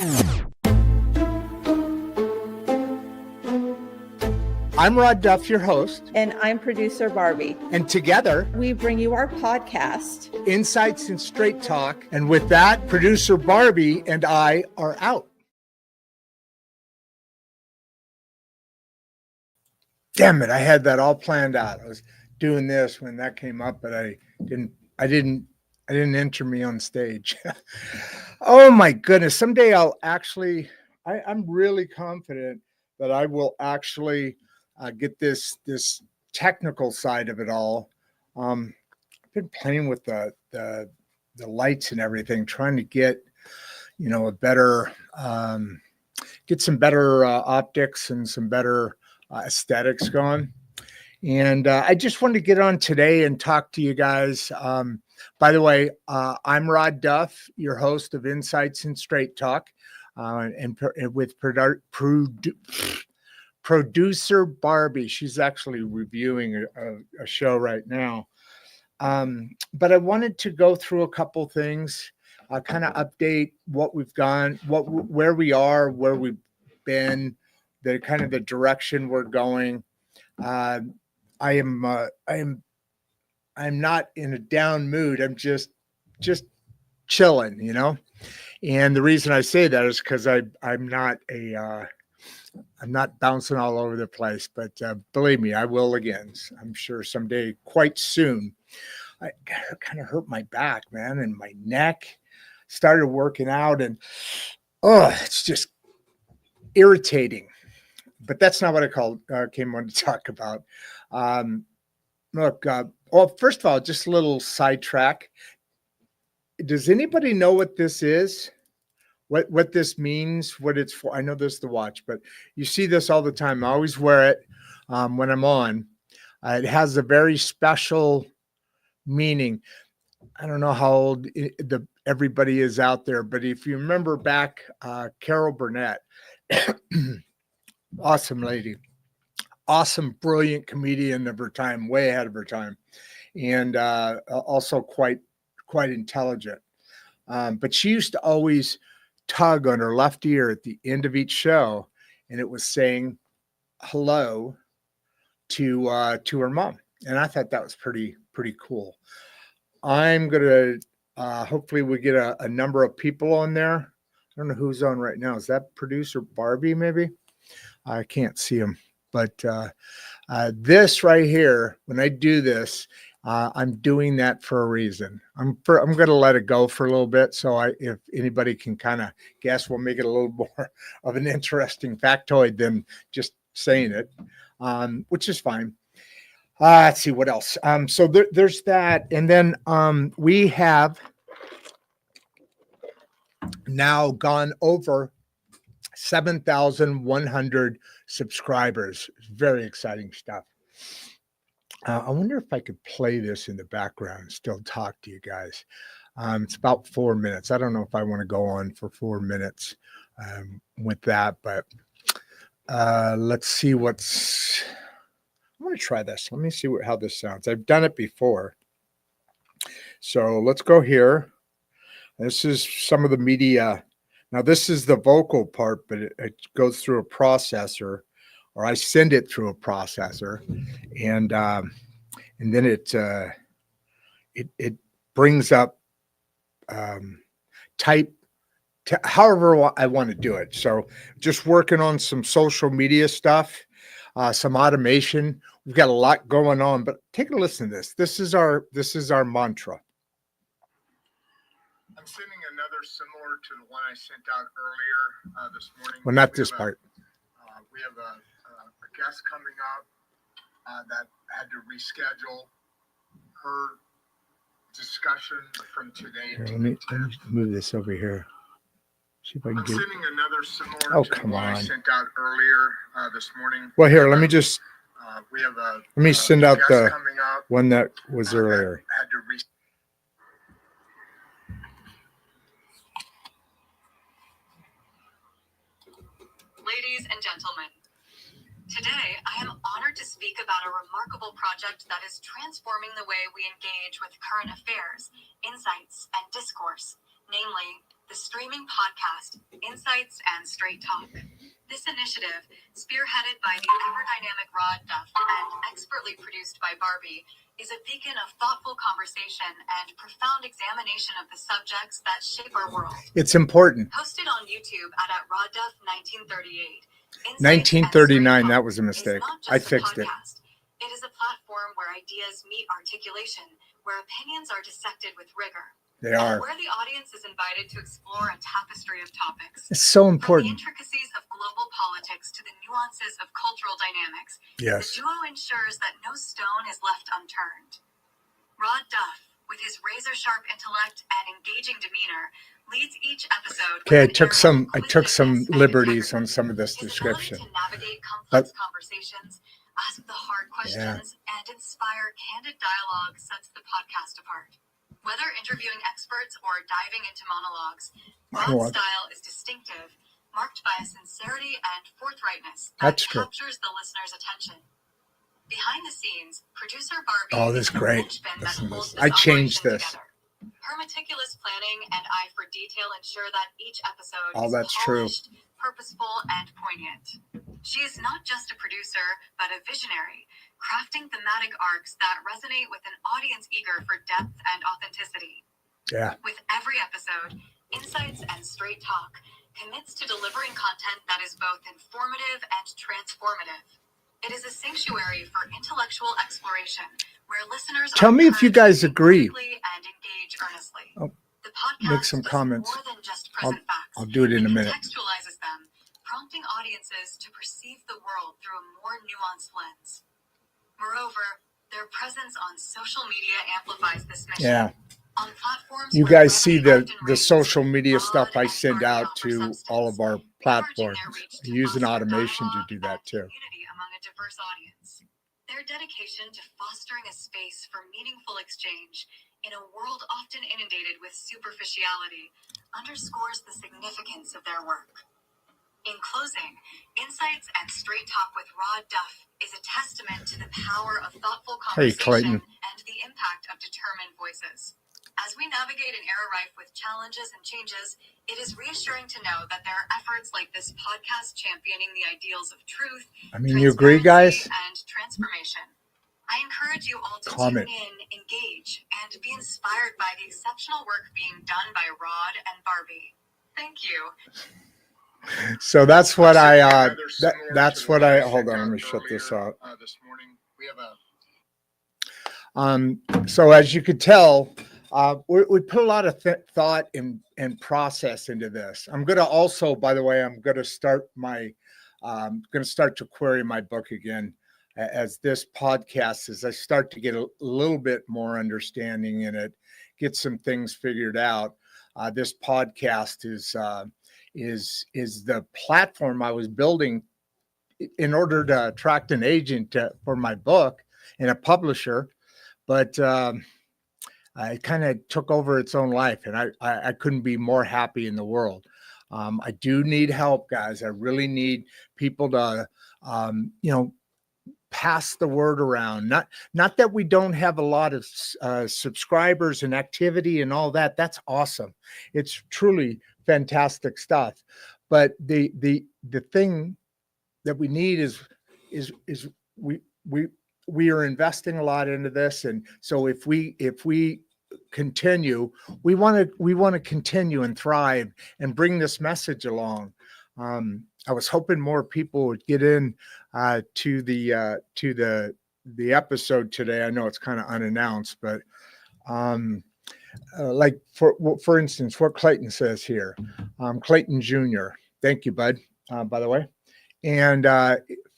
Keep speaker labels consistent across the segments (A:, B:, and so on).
A: I'm Rod Duff, your host.
B: And I'm producer Barbie.
A: And together,
B: we bring you our podcast,
A: Insights Sraight Talk. And with that, producer Barbie and I are out. Damn it, I had that all planned out. I was doing this when that came up, but I didn't enter me on stage. Oh my goodness. Someday I'll actually, I'm really confident that I will actually get this technical side of it all. I've been playing with the lights and everything, trying to get, a better, get some better optics and some better aesthetics going. And I just wanted to get on today and talk to you guys. By the way, I'm Rod Duff, your host of INsights Sraight Talk, and with producer Barbie. She's actually reviewing a show right now. But I wanted to go through a couple things, kind of update what we've done, where we are, where we've been, the kind of the direction we're going. I'm not in a down mood. I'm just chilling, And the reason I say that is because I'm not bouncing all over the place, but believe me, I will again. I'm sure someday, quite soon. I kind of hurt my back, man, and my neck. Started working out, and it's just irritating. But that's not what I came on to talk about. Look, well, first of all, just a little sidetrack. Does anybody know what this is? What this means, what it's for? I know this is the watch, but you see this all the time. I always wear it when I'm on. It has a very special meaning. I don't know how old everybody is out there, but if you remember back, Carol Burnett, awesome lady, awesome, brilliant comedian of her time, way ahead of her time, and also quite intelligent. But she used to always tug on her left ear at the end of each show, and it was saying hello to her mom, and I thought that was pretty cool. I'm gonna hopefully we get a number of people on there. I don't know who's on right now. Is that producer Barbie? Maybe I can't see him, but this right here, when I do this, I'm doing that for a reason. I'm going to let it go for a little bit. So if anybody can kind of guess, we'll make it a little more of an interesting factoid than just saying it, which is fine. Let's see what else. So there's that. And then we have now gone over 7,100 subscribers. Very exciting stuff. I wonder if I could play this in the background and still talk to you guys. It's about 4 minutes. I don't know if I want to go on for 4 minutes with that, but let's see I'm going to try this. Let me see how this sounds. I've done it before. So let's go here. This is some of the media. Now, this is the vocal part, but it goes through a processor, or I send it through a processor, and then it brings up type to however I want to do it. So just working on some social media stuff, some automation. We've got a lot going on, but take a listen to this. This is our mantra. I'm sending another similar to the one I sent out earlier this morning. Well, not this part. We have a guest coming up that had to reschedule her discussion from today. Here, let me move this over here. See if I can get. Sending another similar to the one I sent out earlier this morning. Well, here, let me just. We have let me send out the one that was earlier. Had to
C: Ladies and gentlemen, today I am honored to speak about a remarkable project that is transforming the way we engage with current affairs, insights, and discourse, namely the streaming podcast INsights Sraight Talk. This initiative, spearheaded by the ever-dynamic Duff and expertly produced by Barbie, is a beacon of thoughtful conversation and profound examination of the subjects that shape our world.
A: It's important.
C: Hosted on YouTube at Duff 1938.
A: 1939, that was a mistake. I fixed it.
C: It is a platform where ideas meet articulation, where opinions are dissected with rigor.
A: They are.
C: And where the audience is invited to explore a tapestry of topics.
A: It's so
C: From the
A: important.
C: intricacies of global politics to the nuances of cultural dynamics,
A: Yes.
C: the duo ensures that no stone is left unturned. Duff, with his razor-sharp intellect and engaging demeanor, leads each episode.
A: Okay, I
C: with an
A: took
C: air
A: some
C: of
A: liberties
C: inquisitiveness and
A: on some of this
C: integrity.
A: description.
C: His ability to navigate complex conversations, ask the hard questions,
A: Yeah.
C: and inspire candid dialogue sets the podcast apart. Whether interviewing experts or diving into monologues, Rod's style is distinctive, marked by a sincerity and forthrightness that captures the listener's attention. Behind the scenes, producer Barbie
A: this is
C: the
A: great.
C: linchpin that holds this
A: I changed
C: operation
A: this.
C: together. Her meticulous planning and eye for detail ensure that each episode is
A: That's true.
C: polished, purposeful, and poignant. She is not just a producer, but a visionary, crafting thematic arcs that resonate with an audience eager for depth and authenticity.
A: Yeah.
C: With every episode, INsights Sraight Talk commits to delivering content that is both informative and transformative. It is a sanctuary for intellectual exploration, where listeners
A: Tell me if you guys agree.
C: And engage earnestly.
A: Oh,
C: the podcast
A: make some comments.
C: is more than just present facts.
A: I'll do it in a minute.
C: It contextualizes them, prompting audiences to perceive the world through a more nuanced lens. Moreover, their presence on social media amplifies this mission.
A: Yeah.
C: On platforms
A: You
C: where
A: guys see
C: brevity
A: the
C: often reigns,
A: social media
C: Rod
A: stuff I
C: and
A: send
C: Barbie
A: out
C: offer
A: to
C: substance,
A: all of our
C: leveraging
A: platforms.
C: their reach to
A: Using
C: foster
A: automation to
C: dialogue
A: do that
C: and
A: too.
C: community among a diverse audience. Their dedication to fostering a space for meaningful exchange in a world often inundated with superficiality underscores the significance of their work. In closing, INsights Sraight Talk with Duff is a testament to the power of thoughtful
A: Hey,
C: conversation
A: Clayton.
C: and the impact of determined voices. As we navigate an era rife with challenges and changes, it is reassuring to know that there are efforts like this podcast championing the ideals of truth,
A: You agree, guys?
C: and transformation. I encourage you all to
A: Comment.
C: tune in, engage, and be inspired by the exceptional work being done by Rod and Barbie. Thank you.
A: So that's what that's what I hold on, let me shut this out.
D: This morning we have
A: So as you could tell, we put a lot of thought and process into this. I'm going to also, by the way, I'm going to start to query my book again as this podcast, as I start to get a little bit more understanding in it, get some things figured out. This podcast is the platform I was building in order to attract an agent for my book and a publisher, but it kind of took over its own life, and I couldn't be more happy in the world. I do need help, guys. I really need people to pass the word around. Not that we don't have a lot of subscribers and activity and all that. That's awesome. It's truly fantastic stuff. But the thing that we need is we are investing a lot into this, and so if we continue, we want to continue and thrive and bring this message along. I was hoping more people would get in to the episode today. I know it's kind of unannounced, but like for instance, what Clayton says here, Clayton Jr. Thank you, bud. By the way, and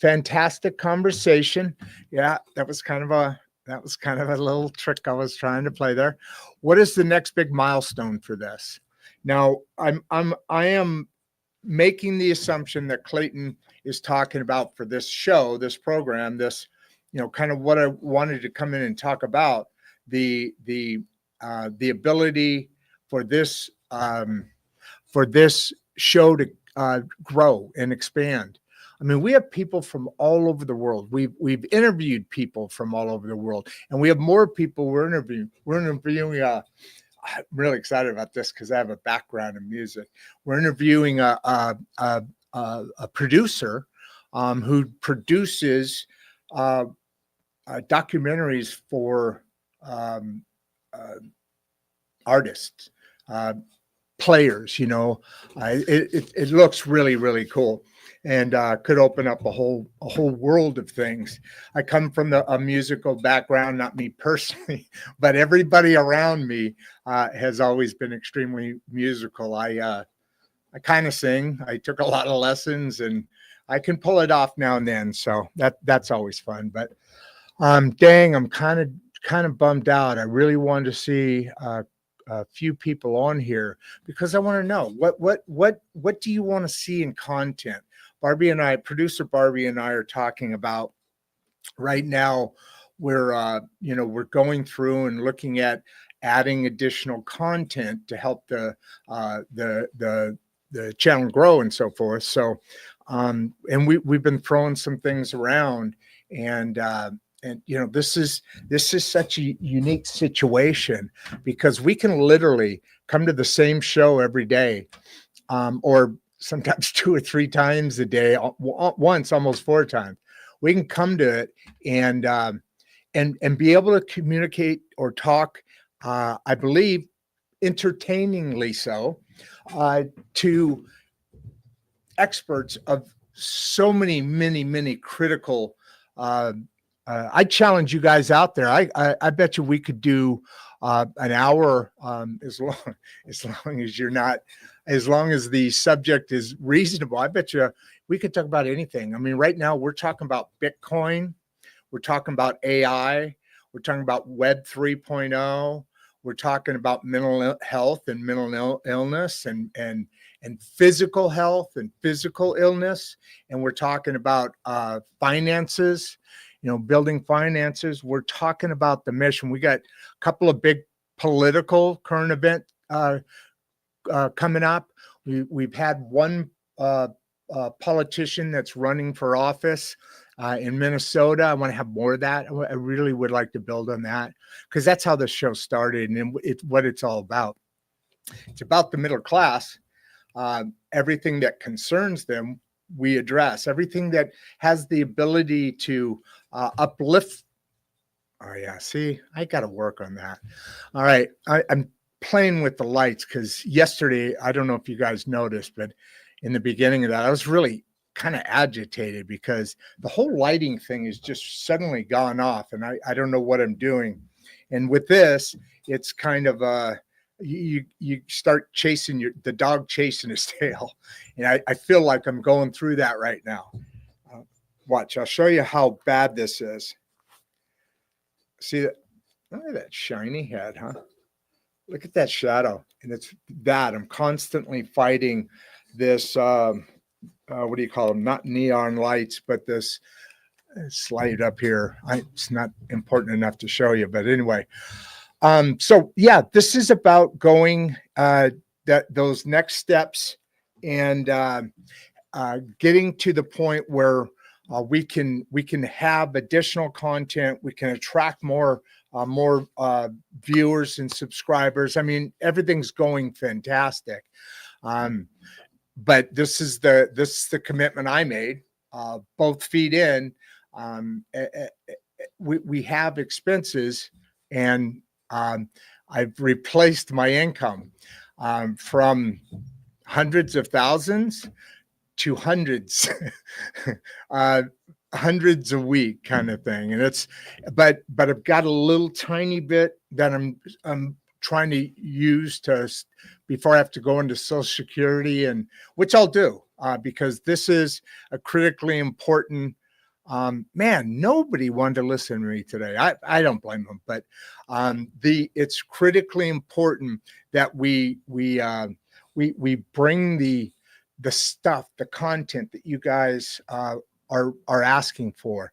A: fantastic conversation. Yeah, that was kind of a little trick I was trying to play there. What is the next big milestone for this? Now, I am making the assumption that Clayton is talking about for this show, this program, this, kind of what I wanted to come in and talk about, the ability for this show to grow and expand. I mean, we have people from all over the world. We've interviewed people from all over the world, and we have more people we're interviewing. We're interviewing I'm really excited about this because I have a background in music. We're interviewing a producer who produces documentaries for uh, artists, players. It looks really, really cool, and could open up a whole world of things. I come from a musical background, not me personally, but everybody around me has always been extremely musical. I kind of sing. I took a lot of lessons, and I can pull it off now and then. So that's always fun. But dang, I'm kind of bummed out. I really wanted to see a few people on here because I want to know what do you want to see in content. Producer Barbie and I are talking about right now. We're going through and looking at adding additional content to help the channel grow and so forth. So, and we've been throwing some things around, and this is such a unique situation because we can literally come to the same show every day, or sometimes 2 or 3 times a day, once, almost 4 times. We can come to it and be able to communicate or talk, I believe, entertainingly so, to experts of so many critical. I challenge you guys out there. I bet you we could do an hour, as long as you're not, as long as the subject is reasonable. I bet you we could talk about anything. I mean, right now we're talking about Bitcoin, we're talking about AI, we're talking about Web 3.0, we're talking about mental health and mental illness, and physical health and physical illness, and we're talking about finances. Building finances. We're talking about the mission. We got a couple of big political current event coming up. We've had one politician that's running for office in Minnesota. I want to have more of that. I really would like to build on that because that's how the show started, and it's what it's all about. It's about the middle class. Everything that concerns them, we address. Everything that has the ability to uplift. Oh yeah, see, I got to work on that. All right, I'm playing with the lights because yesterday, I don't know if you guys noticed, but in the beginning of that, I was really kind of agitated because the whole lighting thing is just suddenly gone off, and I don't know what I'm doing. And with this, it's kind of you start chasing the dog chasing his tail, and I feel like I'm going through that right now. Watch, I'll show you how bad this is. See that? Look at that shiny head, huh? Look at that shadow. And it's that I'm constantly fighting this, what do you call them? Not neon lights, but this slide up here. It's not important enough to show you, but anyway. So yeah, this is about going those next steps and getting to the point where we can have additional content. We can attract more viewers and subscribers. I mean, everything's going fantastic. But this is the commitment I made. Both feet in. We have expenses, and I've replaced my income from hundreds of thousands to hundreds, hundreds a week kind of thing. And but I've got a little tiny bit that I'm trying to use before I have to go into Social Security, and which I'll do because this is a critically important. Man, nobody wanted to listen to me today. I don't blame them, but it's critically important that we bring the stuff, the content that you guys are asking for.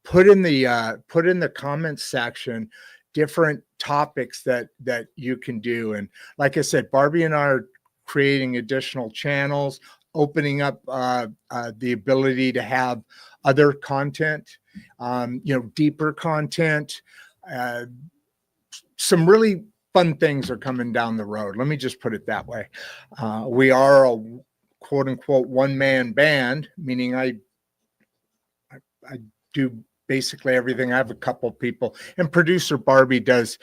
A: Put in the comments section different topics that you can do. And like I said, Barbie and I are creating additional channels, opening up the ability to have other content, deeper content, some really fun things are coming down the road. Let me just put it that way. We are a quote unquote one-man band, meaning I do basically everything. I have a couple of people, and producer Barbie does,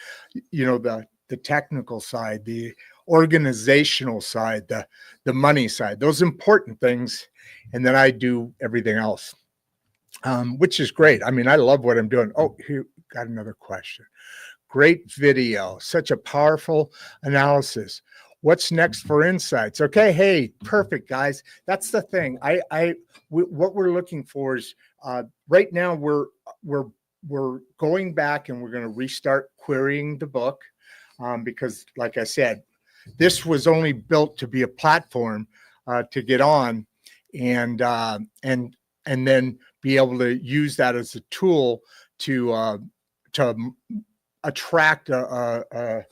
A: the technical side, the organizational side, the money side, those important things. And then I do everything else, which is great. I mean, I love what I'm doing. Oh, here, got another question. Great video, such a powerful analysis. What's next for Insights? Okay, hey, perfect, guys. That's the thing. What we're looking for is right now we're going back and we're going to restart querying the book because, like I said, this was only built to be a platform to get on and then be able to use that as a tool to attract a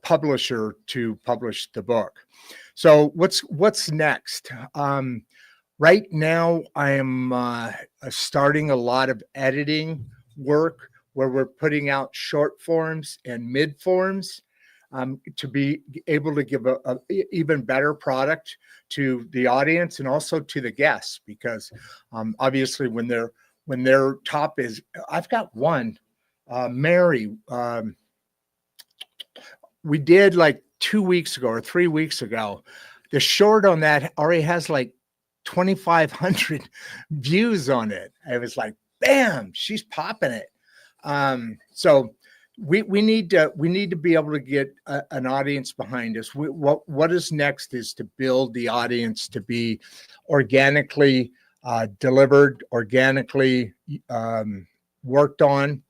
A: publisher to publish the book. So what's next? Right now, I am starting a lot of editing work where we're putting out short forms and mid forms to be able to give a even better product to the audience and also to the guests, because obviously when their top is, I've got one, Mary, we did like 2 weeks ago or 3 weeks ago. The short on that already has like 2,500 views on it. I was like, bam, she's popping it. So we need to be able to get an audience behind us. What is next is to build the audience to be organically delivered, organically worked on,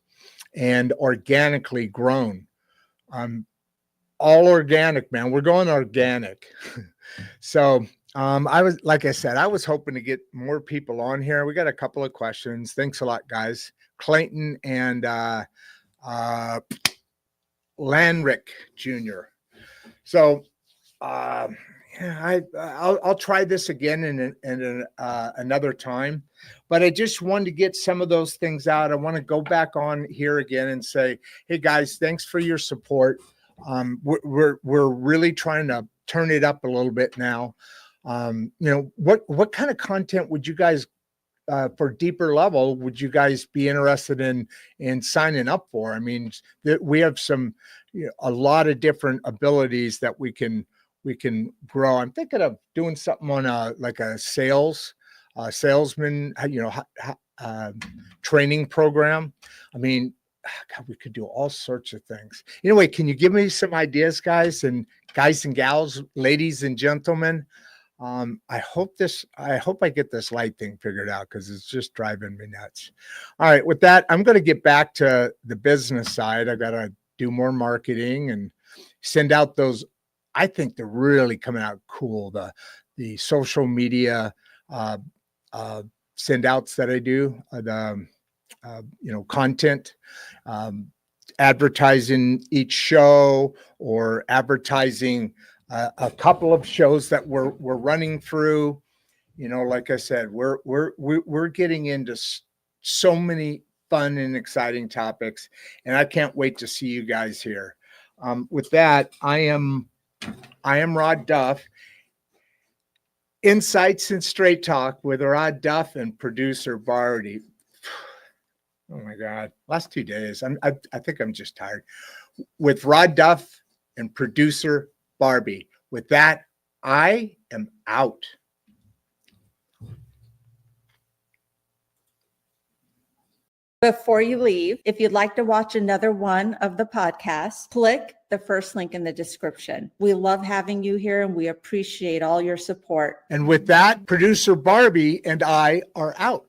A: and organically grown. All organic, man. We're going organic. So like I said, I was hoping to get more people on here. We got a couple of questions. Thanks a lot, guys. Clayton and Landrick Jr. So I'll try this again in another time, but I just wanted to get some of those things out. I want to go back on here again and say, hey guys, thanks for your support. We're really trying to turn it up a little bit now. What kind of content would you guys for deeper level would you guys be interested in signing up for? I mean, we have a lot of different abilities that we can grow. I'm thinking of doing something on like a salesman, training program. I mean, God, we could do all sorts of things. Anyway, can you give me some ideas, guys and gals, ladies and gentlemen? I hope I get this light thing figured out because it's just driving me nuts. All right, with that, I'm going to get back to the business side. I got to do more marketing and send out those. I think they're really coming out cool. The social media send outs that I do, content, advertising each show or advertising a couple of shows that we're running through. Like I said, we're getting into so many fun and exciting topics, and I can't wait to see you guys here. With that, I am Rod Duff. Insights and Straight Talk with Rod Duff and producer Barbie. Oh my God, last 2 days. I think I'm just tired. With Rod Duff and producer Barbie. With that, I am out.
B: Before you leave, if you'd like to watch another one of the podcasts, click the first link in the description. We love having you here and we appreciate all your support.
A: And with that, producer Barbie and I are out.